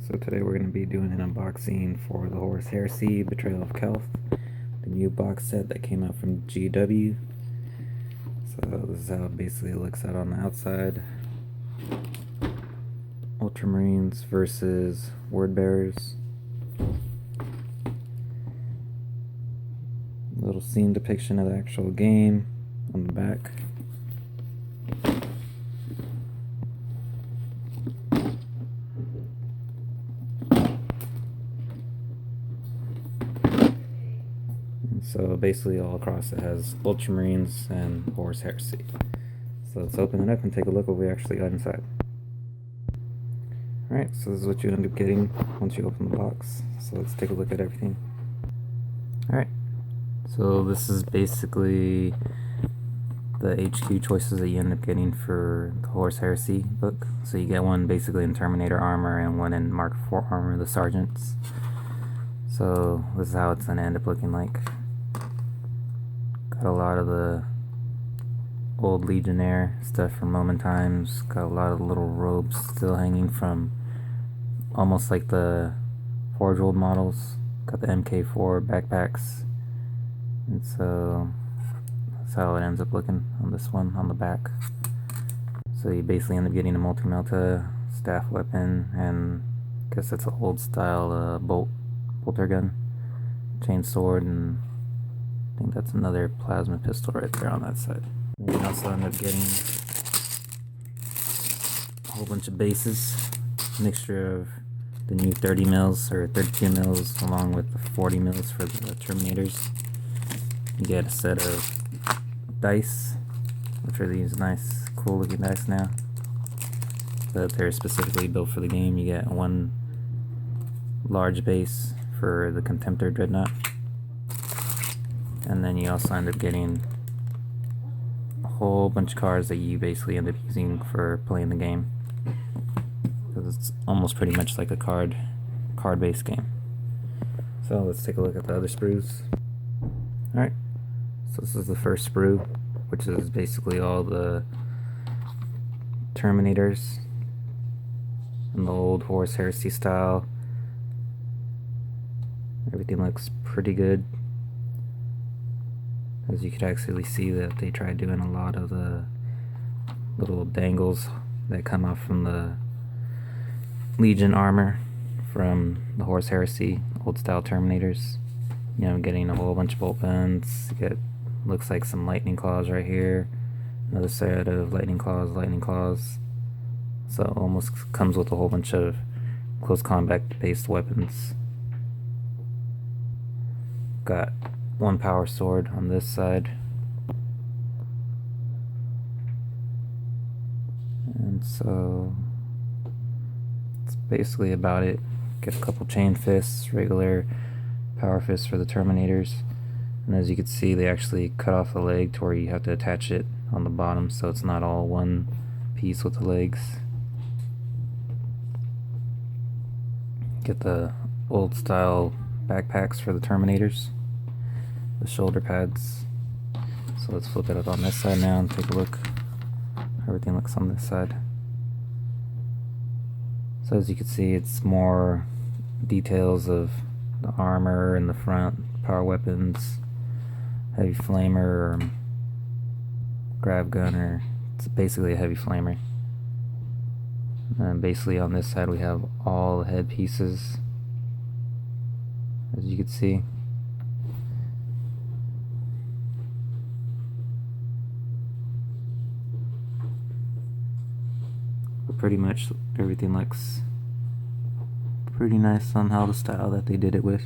So today we're going to be doing an unboxing for the Horus Heresy Betrayal of Calth, the new box set that came out from GW. So this is how it basically looks out on the outside. Ultramarines versus Word Bearers. Little scene depiction of the actual game on the back. So basically all across it has Ultramarines and Horus Heresy. So let's open it up and take a look what we actually got inside. Alright, so this is what you end up getting once you open the box. So let's take a look at everything. Alright, so this is basically the HQ choices that you end up getting for the Horus Heresy book. So you get one basically in Terminator armor and one in Mark IV armor, the Sergeants. So this is how it's going to end up looking like. Got a lot of the old Legionnaire stuff from Roman times. Got a lot of little robes still hanging from almost like the Forge World models. Got the MK4 backpacks. And so that's how it ends up looking on this one on the back. So you basically end up getting a multi-melta staff weapon, and I guess it's an old style bolter gun, chain sword, and I think that's another plasma pistol right there on that side. And you also end up getting a whole bunch of bases, mixture of the new 30 mils or 32 mils along with the 40 mils for the Terminators. You get a set of dice, which are these nice, cool looking dice now, but they're specifically built for the game. You get one large base for the Contemptor Dreadnought, and then you also end up getting a whole bunch of cards that you basically end up using for playing the game, because it's almost pretty much like a card-based game. So let's take a look at the other sprues. Alright, so this is the first sprue, which is basically all the Terminators in the old Horus Heresy style. Everything looks pretty good. As you could actually see that they tried doing a lot of the little dangles that come off from the Legion armor from the Horus Heresy old style Terminators. You know, getting a whole bunch of bolt guns. You get, looks like some lightning claws right here. Another set of lightning claws. So it almost comes with a whole bunch of close combat based weapons. Got one power sword on this side. And so that's basically about it. Get a couple chain fists, regular power fists for the Terminators. And as you can see, they actually cut off the leg to where you have to attach it on the bottom, so it's not all one piece with the legs. Get the old style backpacks for the Terminators, the shoulder pads. So let's flip it up on this side now and take a look. Everything looks on this side. So as you can see, it's more details of the armor in the front, power weapons, heavy flamer or grav gunner. It's basically a heavy flamer. And basically on this side we have all the head pieces, as you can see. But pretty much everything looks pretty nice on how the style that they did it with,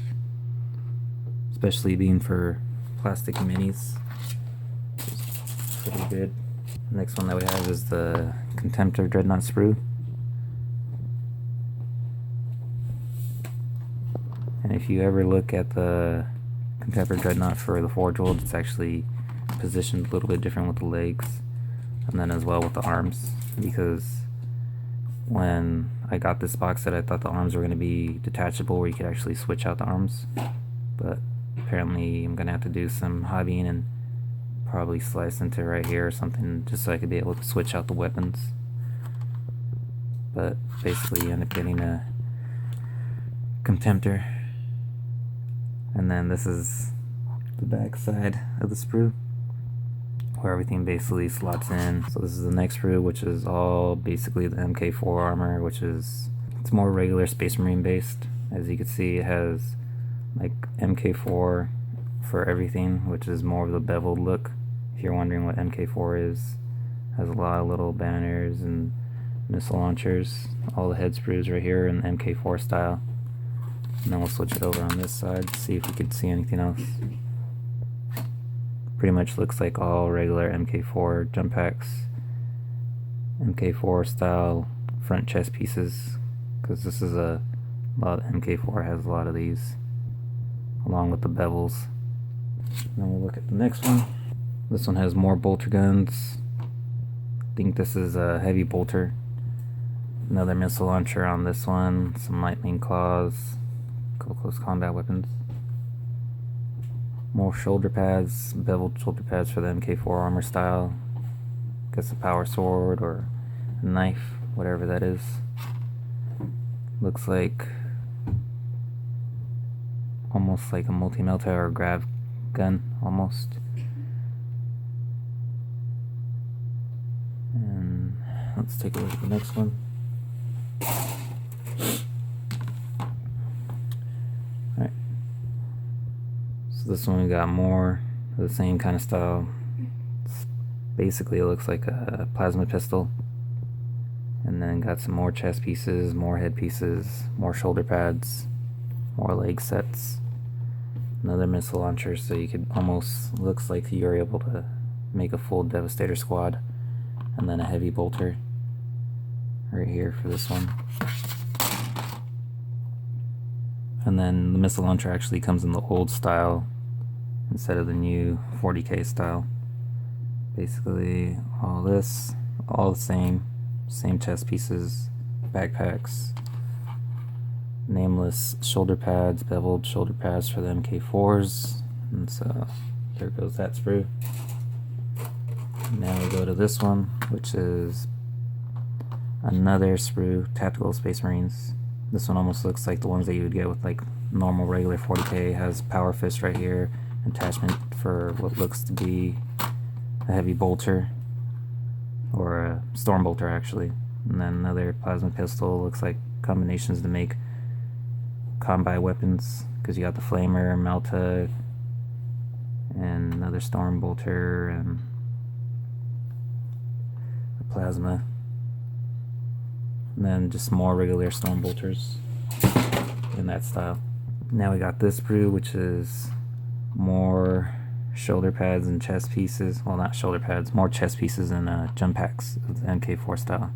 especially being for plastic minis. It's pretty good. The next one that we have is the Contemptor Dreadnought sprue. And if you ever look at the Contemptor Dreadnought for the Forge World, it's actually positioned a little bit different with the legs, and then as well with the arms, because when I got this box set I thought the arms were going to be detachable where you could actually switch out the arms, but apparently I'm going to have to do some hobbying and probably slice into right here or something just so I could be able to switch out the weapons. But basically you end up getting a contemptor. And then this is the back side of the sprue, where everything basically slots in. So this is the next sprue, which is all basically the MK4 armor, which is, it's more regular Space Marine based. As you can see, it has like MK4 for everything, which is more of the beveled look. If you're wondering what MK4 is, has a lot of little banners and missile launchers. All the head sprues right here in the MK4 style. And then we'll switch it over on this side, see if we can see anything else. Pretty much looks like all regular MK4 jump packs. MK4 style front chest pieces, because this is a lot of MK4 has a lot of these, along with the bevels. Then we'll look at the next one. This one has more bolter guns. I think this is a heavy bolter. Another missile launcher on this one. Some lightning claws. Close combat weapons. More shoulder pads. Beveled shoulder pads for the MK4 armor style. Guess a power sword or a knife, whatever that is. Looks like almost like a multi-melta or a grav gun, almost. And let's take a look at the next one. Alright. So this one we got more of the same kind of style. Basically it looks like a plasma pistol. And then got some more chest pieces, more head pieces, more shoulder pads, more leg sets. Another missile launcher, so you could almost, looks like you're able to make a full Devastator squad. And then a heavy bolter right here for this one. And then the missile launcher actually comes in the old style instead of the new 40k style. Basically all this, all the same chest pieces, backpacks, nameless shoulder pads, beveled shoulder pads for the MK4s. And so there goes that sprue. Now we go to this one, which is another sprue, Tactical Space Marines. This one almost looks like the ones that you would get with like normal regular 40k. It has power fist right here, attachment for what looks to be a heavy bolter, or a storm bolter actually. And then another plasma pistol, looks like combinations to make combat weapons, because you got the flamer, melta, and another storm bolter, and a plasma. And then just more regular storm bolters in that style. Now we got this sprue, which is more shoulder pads and chest pieces. Well, not shoulder pads, more chest pieces and jump packs of the MK4 style.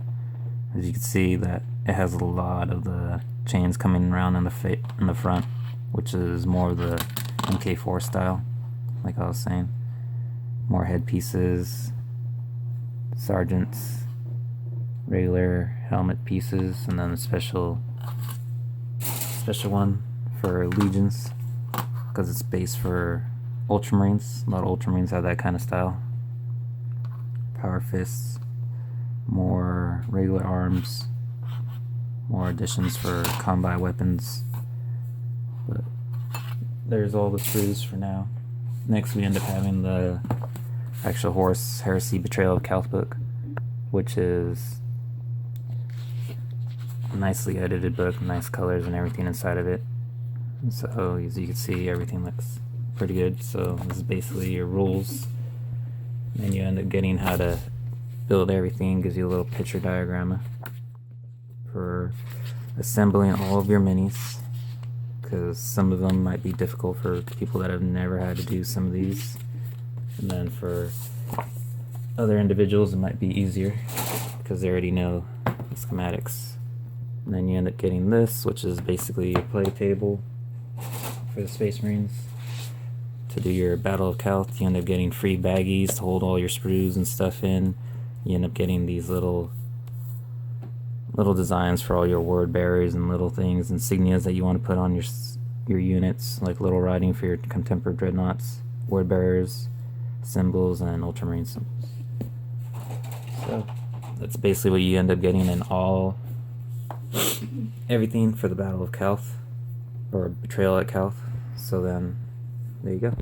As you can see, that it has a lot of the chains coming around in the front, which is more of the MK4 style, like I was saying. More head pieces, sergeants, regular helmet pieces, and then a special one for legions, because it's based for Ultramarines. A lot of Ultramarines have that kind of style. Power fists, more regular arms, more additions for combat weapons. But there's all the sprues for now. Next we end up having the actual Horus Heresy Betrayal of Calth book, which is a nicely edited book, nice colors and everything inside of it. And so as you can see, everything looks pretty good. So this is basically your rules, and you end up getting how to build everything. Gives you a little picture diagram for assembling all of your minis, because some of them might be difficult for people that have never had to do some of these, and then for other individuals it might be easier because they already know the schematics. And then you end up getting this, which is basically a play table for the Space Marines. To do your Battle of Calth, you end up getting free baggies to hold all your sprues and stuff in. You end up getting these little designs for all your word bearers and little things, insignias that you want to put on your units, like little writing for your contemporary dreadnoughts, word bearers, symbols, and ultramarine symbols. So that's basically what you end up getting in everything for the Battle of Calth. or Betrayal at Calth. So then, there you go.